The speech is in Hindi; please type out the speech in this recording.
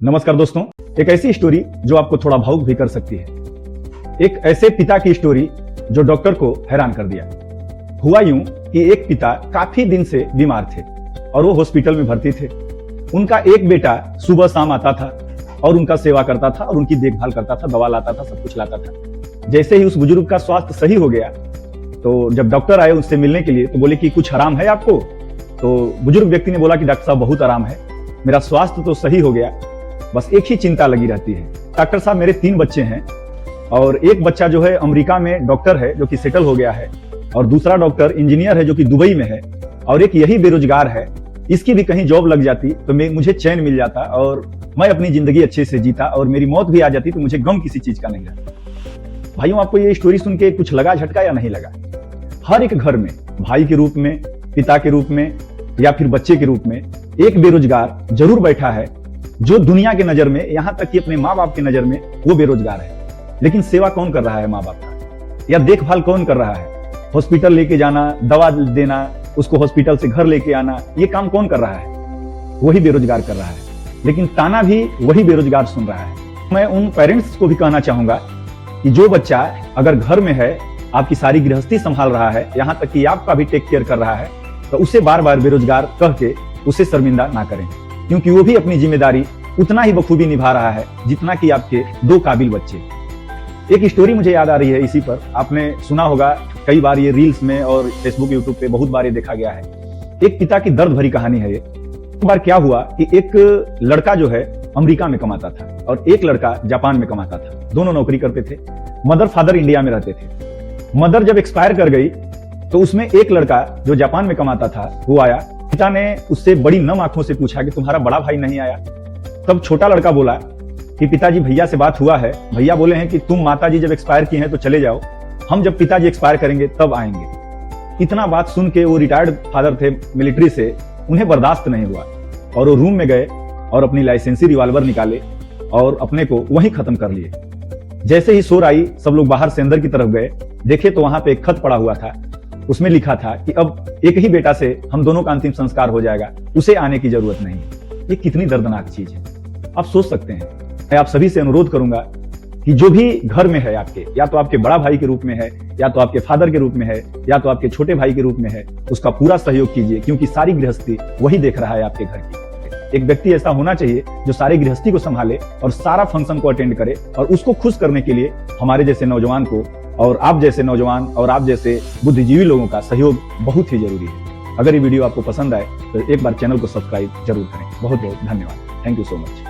नमस्कार दोस्तों, एक ऐसी स्टोरी जो आपको थोड़ा भावुक भी कर सकती है। एक ऐसे पिता की स्टोरी जो डॉक्टर को हैरान कर दिया। हुआ यूं कि एक पिता काफी दिन से बीमार थे और वो हॉस्पिटल में भर्ती थे। उनका एक बेटा सुबह शाम आता था और उनका सेवा करता था और उनकी देखभाल करता था, दवा लाता था, सब कुछ लाता था। जैसे ही उस बुजुर्ग का स्वास्थ्य सही हो गया तो जब डॉक्टर आए उससे मिलने के लिए तो बोले कि कुछ आराम है आपको। तो बुजुर्ग व्यक्ति ने बोला कि डॉक्टर साहब बहुत आराम है, मेरा स्वास्थ्य तो सही हो गया, बस एक ही चिंता लगी रहती है। डॉक्टर साहब मेरे 3 बच्चे हैं और एक बच्चा जो है अमेरिका में डॉक्टर है जो कि सेटल हो गया है, और दूसरा डॉक्टर इंजीनियर है जो कि दुबई में है, और एक यही बेरोजगार है। इसकी भी कहीं जॉब लग जाती तो मुझे चैन मिल जाता और मैं अपनी जिंदगी अच्छे से जीता, और मेरी मौत भी आ जाती तो मुझे गम किसी चीज का नहीं रहता। भाइयों, आपको ये स्टोरी सुन के कुछ लगा झटका या नहीं लगा? हर एक घर में भाई के रूप में, पिता के रूप में या फिर बच्चे के रूप में एक बेरोजगार जरूर बैठा है, जो दुनिया के नजर में, यहां तक कि अपने माँ बाप की नजर में वो बेरोजगार है। लेकिन सेवा कौन कर रहा है माँ बाप का, या देखभाल कौन कर रहा है? हॉस्पिटल लेके जाना, दवा देना, उसको हॉस्पिटल से घर लेके आना, ये काम कौन कर रहा है? वही बेरोजगार कर रहा है। लेकिन ताना भी वही बेरोजगार सुन रहा है। मैं उन पेरेंट्स को भी कहना चाहूंगा कि जो बच्चा अगर घर में है, आपकी सारी गृहस्थी संभाल रहा है, यहां तक कि आपका भी टेक केयर कर रहा है, तो उसे बार बार बेरोजगार कह के उसे शर्मिंदा ना करें, क्योंकि वो भी अपनी जिम्मेदारी उतना ही बखूबी निभा रहा है जितना कि आपके 2 काबिल बच्चे। एक स्टोरी मुझे याद आ रही है इसी पर। आपने सुना होगा कई बार, ये रील्स में और फेसबुक यूट्यूब पे बहुत बार ये देखा गया है। एक पिता की दर्द भरी कहानी है ये। एक बार क्या हुआ कि एक लड़का जो है अमेरिका में कमाता था और एक लड़का जापान में कमाता था। दोनों नौकरी करते थे। मदर फादर इंडिया में रहते थे। मदर जब एक्सपायर कर गई तो उसमें एक लड़का जो जापान में कमाता था वो आया। पिता ने उससे बड़ी नम आंखों से पूछा कि तुम्हारा बड़ा भाई नहीं आया? तब छोटा लड़का बोला कि पिताजी, भैया से बात हुआ है, भैया बोले हैं कि तुम माताजी जब एक्सपायर की हैं तो चले जाओ, हम जब पिताजी एक्सपायर करेंगे तब आएंगे। इतना बात सुन के, वो रिटायर्ड फादर थे मिलिट्री से, उन्हें बर्दाश्त नहीं हुआ और वो रूम में गए और अपनी लाइसेंसी रिवॉल्वर निकाले और अपने को वहीं खत्म कर लिए। जैसे ही शोर आई, सब लोग बाहर से अंदर की तरफ गए, देखे तो वहां पे एक खत पड़ा हुआ था। उसमें लिखा था कि अब एक ही बेटा से हम दोनों का अंतिम संस्कार हो जाएगा, उसे आने की जरूरत नहीं। ये कितनी दर्दनाक चीज है, आप सोच सकते हैं। मैं आप सभी से अनुरोध करूंगा कि जो भी घर में है आपके, या तो आपके बड़ा भाई के रूप में है, या तो आपके फादर के रूप में है, या तो आपके छोटे भाई के रूप में है, उसका पूरा सहयोग कीजिए, क्योंकि सारी गृहस्थी वही देख रहा है आपके घर की। एक व्यक्ति ऐसा होना चाहिए जो सारी गृहस्थी को संभाले और सारा फंक्शन को अटेंड करे, और उसको खुश करने के लिए हमारे जैसे नौजवान को, और आप जैसे नौजवान और आप जैसे बुद्धिजीवी लोगों का सहयोग बहुत ही जरूरी है। अगर ये वीडियो आपको पसंद आए तो एक बार चैनल को सब्सक्राइब जरूर करें। बहुत बहुत धन्यवाद। Thank you so much.